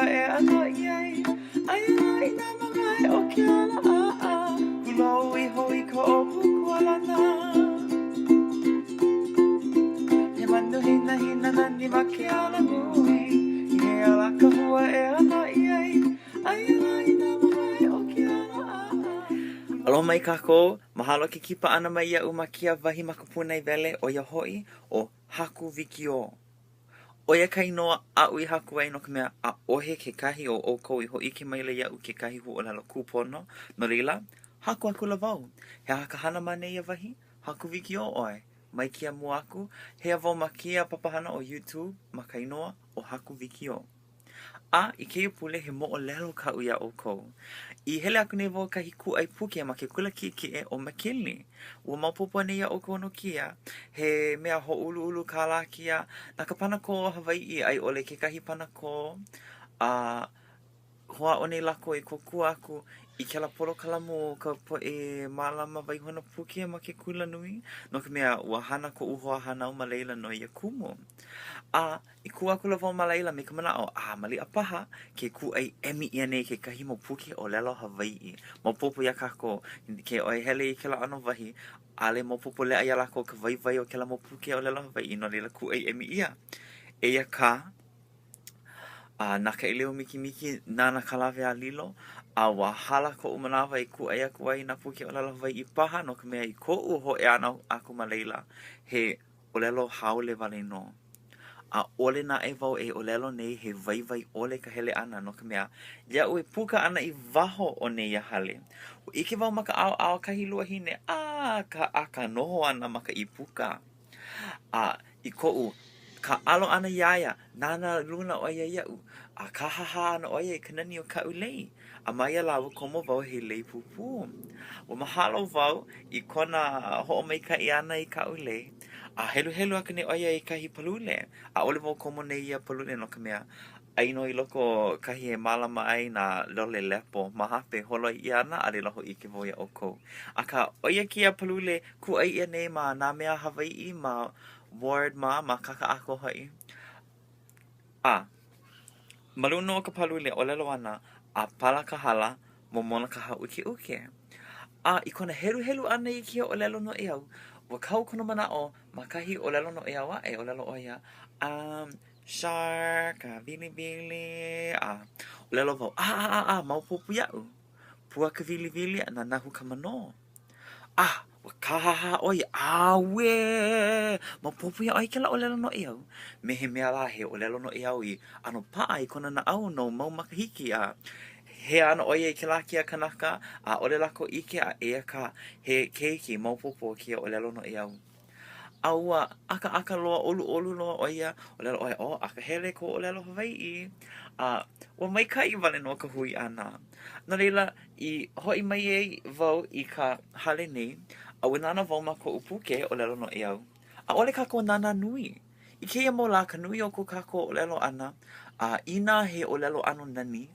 e ano iai ai ai na mga e o ke ala a Kulo I hoi ka o pukualana He manu hina hina nani ma ke ala nui He ala ka hua e ano iai ai ai na mga e o ke ala a Aloha mai kākou, mahalo ke kipa ana mai ia umakia wahi makapuna I wele o ia hoi o Haku Wikio. O ia kai noa a ui haku ai no ka mea a ohe ke kahi o kou I hoi ke maile ia u ke kahi hu o lalo kupono. No lila, haku aku la wau. He haka hana mane ia wahi, Haku Wikio oe. Mai kia mua aku, hea wau makia papahana o YouTube ma kai noa o Haku Wikio. A, I keia pule he mo o lelo ka uia o kou. I hele aku nei wau kahi ku ai puke ma ke kula ki e o McKinley. Ua maupopo nei ia o kono kia. He mea ho ulu ulu ka la kia. Na ka panako Hawaii ai ole ke kahi panako. Hoa o nei lako I kokua aku I ke la polo kalamu ka po e malama waihona puke ma ke kula nui. No ka mea ua hana ko uhoa hana o maleila no ia kumu. I ku aku la wau malaila me ka manao, mali a paha ke ku ai emi ia nei ke kahi mo puke o lelo Hawaii. Mo popo ia kako ke oi hele I ke la ano wahi, ale mo popo lea ia lako ka vai o ke la mo puke o lelo Hawaii no lila ku ai emi ia. Eia ka, naka I leo miki miki nana kalawe a lilo, a wahala ko umanawa I ku ai aku ai na puke o lelo Hawaii I paha no ka mea I ko uho e ana aku malaila he o lelo haole wale no. A ole na e wau e olelo nei he vai ole ka hele ana no ka mea. Ia ue puka ana I waho o nei a hale. O ike wau maka ao kahi lua hine, ka aka noho ana maka I puka. I ko'u, ka alo ana iaia, nana luna o ia iau. Ka haha ana o ia I kanani o ka ulei. A mai a lawa komo wau he lei pupu. O mahalo wau I kona ho o mai ka I ana I ka ulei. Helu aka ne oia I kahi palule. Ole wau komo nei ia palule no ka mea. Aino I loko kahi e malama ai na lole lepo. Mahape holo I ana ale loho I ke voia o kou. Aka oia kia palule ku ai ia nei ma nā mea Hawaii ma ward ma kaka ako hai. Maluna o ka palule o lelo ana a pala ka hala momona ka ha uke. I kona helu ana I kia o lelo no iau. Wa kau kono manao ma kahi o lelo no iau e o lelo o ia. Shark, vili. O lelo vau. Maupopu iau. Pua ka vili na nahu ka mano. Wa kahaha o ia. We. Maupopu iau ai ke la o lelo no iau. Me he mea la he o lelo no iau I ano paa I kona na au no mau makahiki he ana oia I ke la kia kanaka, ole lako ike ea ka he keiki maupopo kia o lelo no iau. Ua aka loa olu loa oia, o lelo oia, aka hele ko o lelo Hawaii. Ua maikai wale no ka hui ana. No leila, I hoi mai ei wau I ka hale nei, ua nana wau ma ko upuke o lelo no iau. Ole kako nana nui. I keia mo la ka nui o ko kako o lelo ana, ina he o lelo ano nani,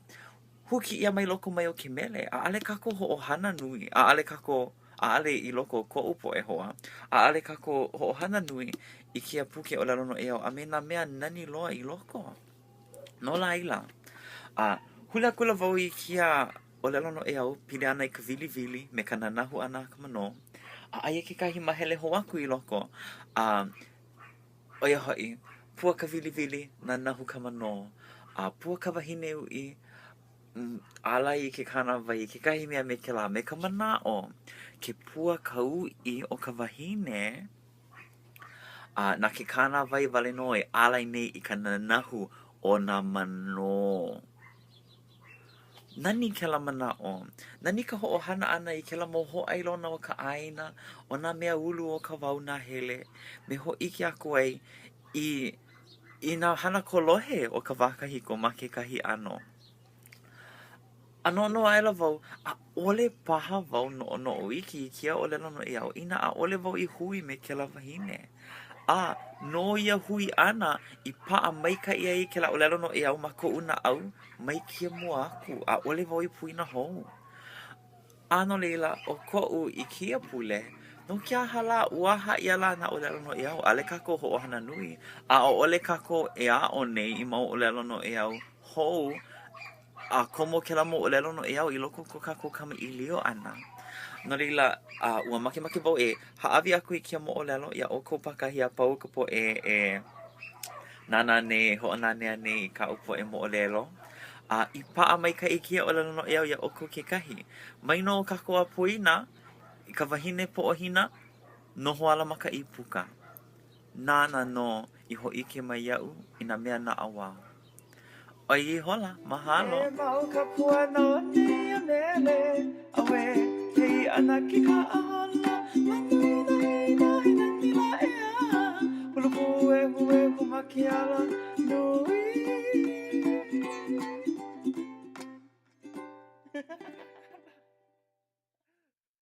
huki ia mai loko mai o ke mele, ale kako ho o hana nui, ale kako, ale I loko ko upo e hoa, ale kako ho o hana nui I kia puke o lalo no e au, a me na mea nani loa I loko. No la ila. Hula kula vau I kia o lalo no e au, pile ana I ka vili, me ka nanahu ana ka mano, aia ke kahi mahele ho aku I loko, oia hoi, pua ka vili, nanahu ka mano, pua ka wahine ui, alai I ke kana wai ke kahi mea me ke la me ka manao ke pua kau I o ka wahine na ke kana wai wale noi alai nei I ka nanahu o na mano nani ke la manao nani ka ho o hana ana I ke la mo ho ai lona o ka aina o na mea ulu o ka wau na hele me ho iki aku ai I na hana kolohe o ka wakahiko ma ke kahi ano no ai la wau, ole paha wau no iki kia o lelo no iau, ina ole wau I hui me ke la wahine. No ia hui ana I paa maika ia I ke la o lelo no iau ma ko una au, mai kia mua aku, ole wau I pui na hou. No leila, o ko'u I kia pule, no kia hala uaha ia la na o lelo no iau, ale kako ho o hana nui, ole kako e a o nei I mau o lelo no iau, hou, komo ke la mo'olelo no e au I loko ko kākou kamaʻilio ʻana. No leila, ua makemake wau e ha'awi aku I kia mo'olelo ia o kou pakahi a pau ka poʻe e nana nei, hoʻonanea nei I ka'u poʻe mo'olelo. I pa'a maikaʻi kia ʻolelo no e au ia o kou kekahi. Mai no kākou a puina, I ka wahine poʻohina, noho ala makaʻi puka. Nana no I hoʻike mai iaʻu I nā mea naʻauao. ʻOi hola, mahalo. E mau ka puana o nei a mele, awe, hei ana ki ka